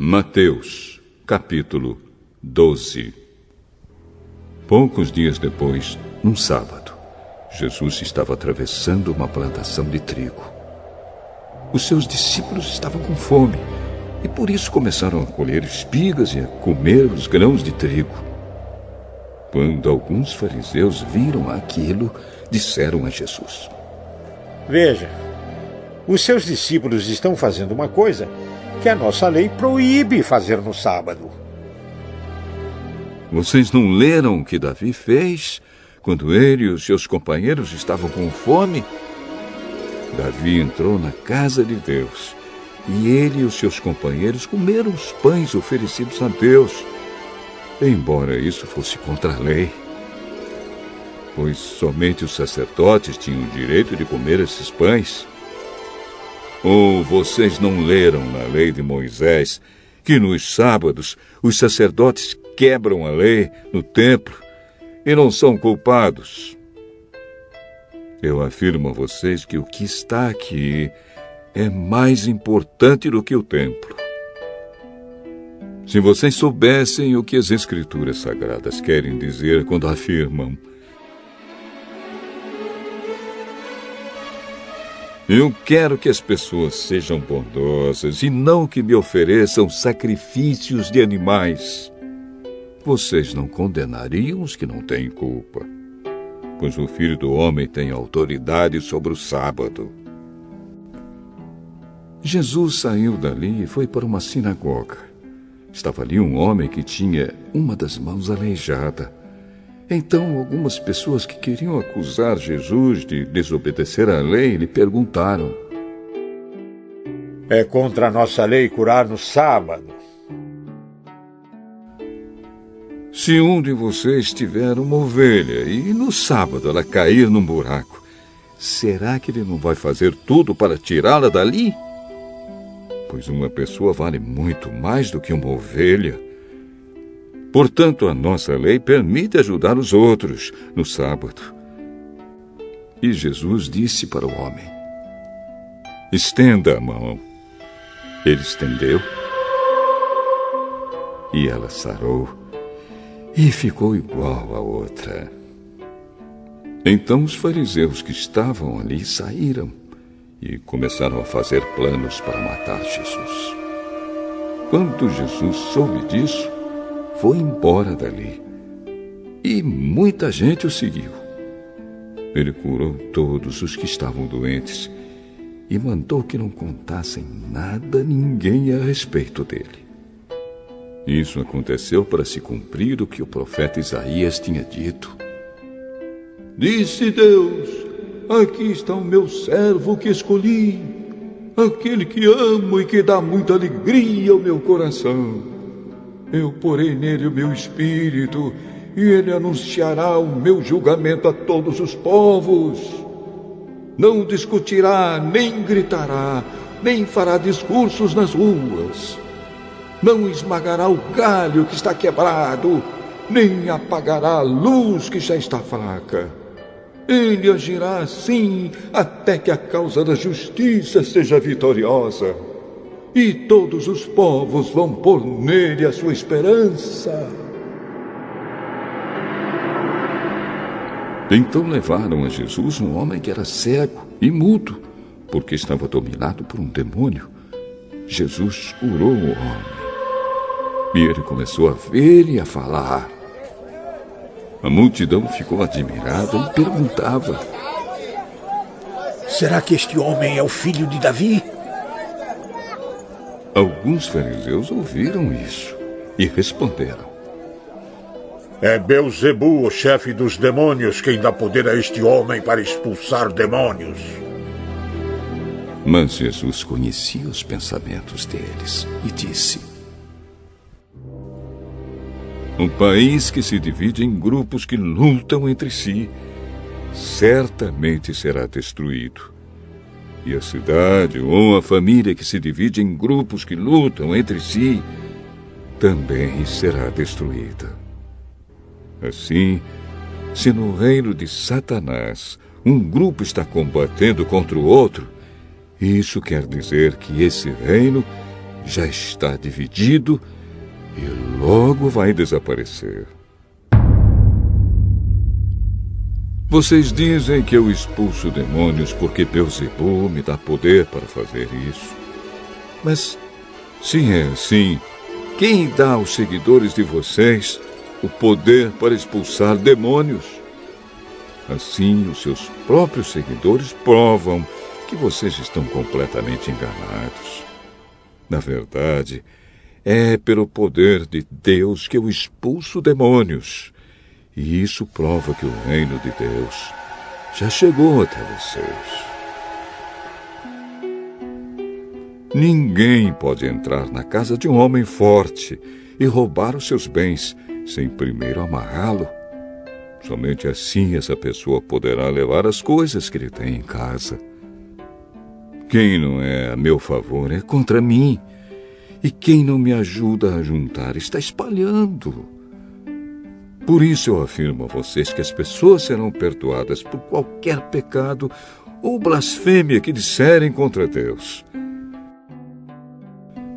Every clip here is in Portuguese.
Mateus, capítulo 12. Poucos dias depois, num sábado, Jesus estava atravessando uma plantação de trigo. Os seus discípulos estavam com fome e por isso começaram a colher espigas e a comer os grãos de trigo. Quando alguns fariseus viram aquilo, disseram a Jesus: Veja, os seus discípulos estão fazendo uma coisa que a nossa lei proíbe fazer no sábado. Vocês não leram o que Davi fez quando ele e os seus companheiros estavam com fome? Davi entrou na casa de Deus e ele e os seus companheiros comeram os pães oferecidos a Deus, embora isso fosse contra a lei. Pois somente os sacerdotes tinham o direito de comer esses pães. Ou vocês não leram na lei de Moisés que nos sábados os sacerdotes quebram a lei no templo e não são culpados? Eu afirmo a vocês que o que está aqui é mais importante do que o templo. Se vocês soubessem o que as Escrituras Sagradas querem dizer quando afirmam: eu quero que as pessoas sejam bondosas e não que me ofereçam sacrifícios de animais, vocês não condenariam os que não têm culpa, pois o Filho do Homem tem autoridade sobre o sábado. Jesus saiu dali e foi para uma sinagoga. Estava ali um homem que tinha uma das mãos aleijada. Então, algumas pessoas que queriam acusar Jesus de desobedecer à lei lhe perguntaram: é contra a nossa lei curar no sábado? Se um de vocês tiver uma ovelha e no sábado ela cair num buraco, será que ele não vai fazer tudo para tirá-la dali? Pois uma pessoa vale muito mais do que uma ovelha. Portanto, a nossa lei permite ajudar os outros no sábado. E Jesus disse para o homem: estenda a mão. Ele estendeu e ela sarou e ficou igual à outra. Então os fariseus que estavam ali saíram e começaram a fazer planos para matar Jesus. Quando Jesus soube disso, foi embora dali e muita gente o seguiu. Ele curou todos os que estavam doentes e mandou que não contassem nada a ninguém a respeito dele. Isso aconteceu para se cumprir o que o profeta Isaías tinha dito: disse Deus, aqui está o meu servo que escolhi, aquele que amo e que dá muita alegria ao meu coração. Eu porei nele o meu espírito, e ele anunciará o meu julgamento a todos os povos. Não discutirá, nem gritará, nem fará discursos nas ruas. Não esmagará o galho que está quebrado, nem apagará a luz que já está fraca. Ele agirá assim até que a causa da justiça seja vitoriosa. E todos os povos vão pôr nele a sua esperança. Então levaram a Jesus um homem que era cego e mudo, porque estava dominado por um demônio. Jesus curou o homem. E ele começou a ver e a falar. A multidão ficou admirada e perguntava: será que este homem é o filho de Davi? Alguns fariseus ouviram isso e responderam: é Beelzebu, o chefe dos demônios, quem dá poder a este homem para expulsar demônios. Mas Jesus conhecia os pensamentos deles e disse: um país que se divide em grupos que lutam entre si certamente será destruído. E a cidade ou a família que se divide em grupos que lutam entre si também será destruída. Assim, se no reino de Satanás um grupo está combatendo contra o outro, isso quer dizer que esse reino já está dividido e logo vai desaparecer. Vocês dizem que eu expulso demônios porque Beelzebul me dá poder para fazer isso. Mas, se é assim, quem dá aos seguidores de vocês o poder para expulsar demônios? Assim, os seus próprios seguidores provam que vocês estão completamente enganados. Na verdade, é pelo poder de Deus que eu expulso demônios. E isso prova que o reino de Deus já chegou até vocês. Ninguém pode entrar na casa de um homem forte e roubar os seus bens sem primeiro amarrá-lo. Somente assim essa pessoa poderá levar as coisas que ele tem em casa. Quem não é a meu favor é contra mim. E quem não me ajuda a juntar está espalhando. Por isso eu afirmo a vocês que as pessoas serão perdoadas por qualquer pecado ou blasfêmia que disserem contra Deus.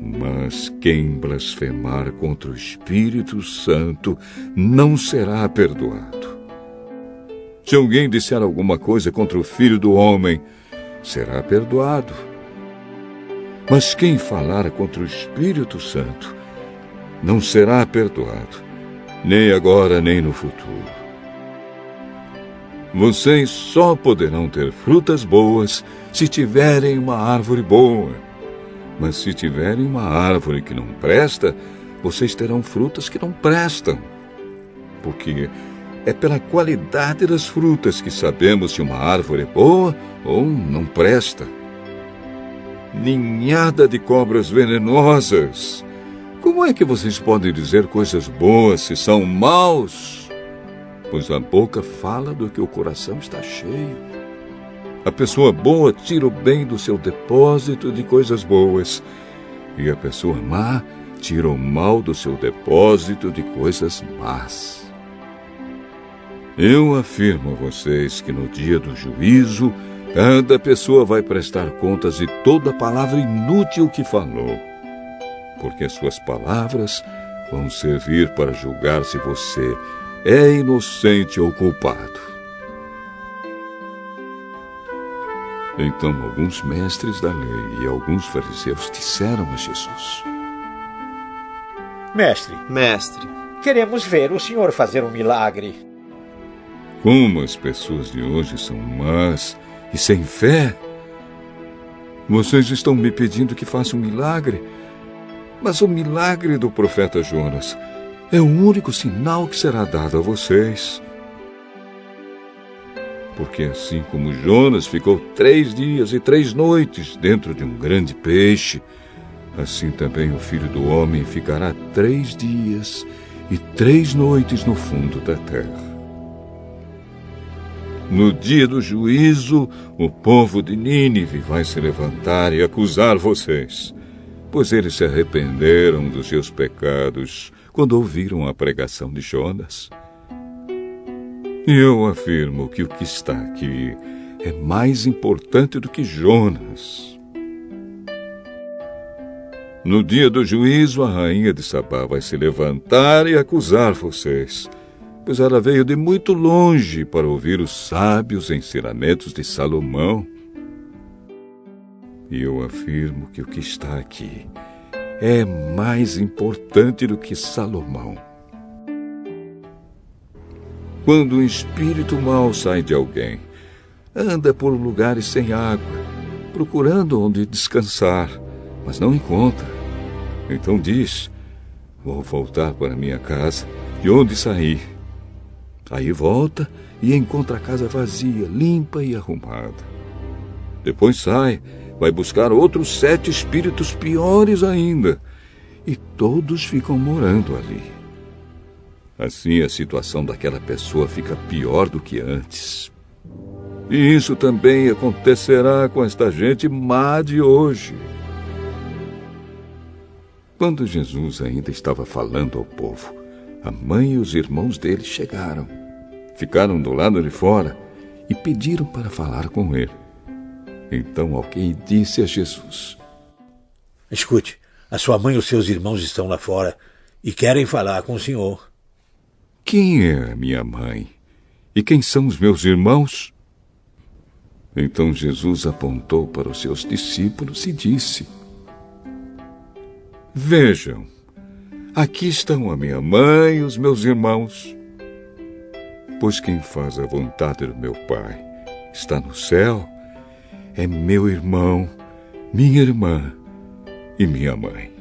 Mas quem blasfemar contra o Espírito Santo não será perdoado. Se alguém disser alguma coisa contra o Filho do Homem, será perdoado. Mas quem falar contra o Espírito Santo não será perdoado, nem agora nem no futuro. Vocês só poderão ter frutas boas se tiverem uma árvore boa. Mas se tiverem uma árvore que não presta, vocês terão frutas que não prestam. Porque é pela qualidade das frutas que sabemos se uma árvore é boa ou não presta. Ninhada de cobras venenosas! Como é que vocês podem dizer coisas boas se são maus? Pois a boca fala do que o coração está cheio. A pessoa boa tira o bem do seu depósito de coisas boas, e a pessoa má tira o mal do seu depósito de coisas más. Eu afirmo a vocês que no dia do juízo, cada pessoa vai prestar contas de toda palavra inútil que falou, porque as suas palavras vão servir para julgar se você é inocente ou culpado. Então alguns mestres da lei e alguns fariseus disseram a Jesus: Mestre, queremos ver o senhor fazer um milagre. Como as pessoas de hoje são más e sem fé! Vocês estão me pedindo que faça um milagre, mas o milagre do profeta Jonas é o único sinal que será dado a vocês. Porque assim como Jonas ficou 3 dias e 3 noites dentro de um grande peixe, assim também o Filho do Homem ficará 3 dias e 3 noites no fundo da terra. No dia do juízo, o povo de Nínive vai se levantar e acusar vocês, pois eles se arrependeram dos seus pecados quando ouviram a pregação de Jonas. E eu afirmo que o que está aqui é mais importante do que Jonas. No dia do juízo, a rainha de Sabá vai se levantar e acusar vocês, pois ela veio de muito longe para ouvir os sábios ensinamentos de Salomão. E eu afirmo que o que está aqui é mais importante do que Salomão. Quando um espírito mau sai de alguém, anda por lugares sem água, procurando onde descansar, mas não encontra. Então diz: vou voltar para minha casa, de onde saí. Aí volta e encontra a casa vazia, limpa e arrumada. Depois sai, vai buscar outros 7 espíritos piores ainda, e todos ficam morando ali. Assim a situação daquela pessoa fica pior do que antes. E isso também acontecerá com esta gente má de hoje. Quando Jesus ainda estava falando ao povo, a mãe e os irmãos dele chegaram. Ficaram do lado de fora e pediram para falar com ele. Então alguém disse a Jesus: Escute, A sua mãe e os seus irmãos estão lá fora e querem falar com o senhor. Quem é a minha mãe? E quem são os meus irmãos? Então Jesus apontou para os seus discípulos e disse: Vejam, aqui estão a minha mãe e os meus irmãos. Pois quem faz a vontade do meu Pai está no céu, é meu irmão, minha irmã e minha mãe.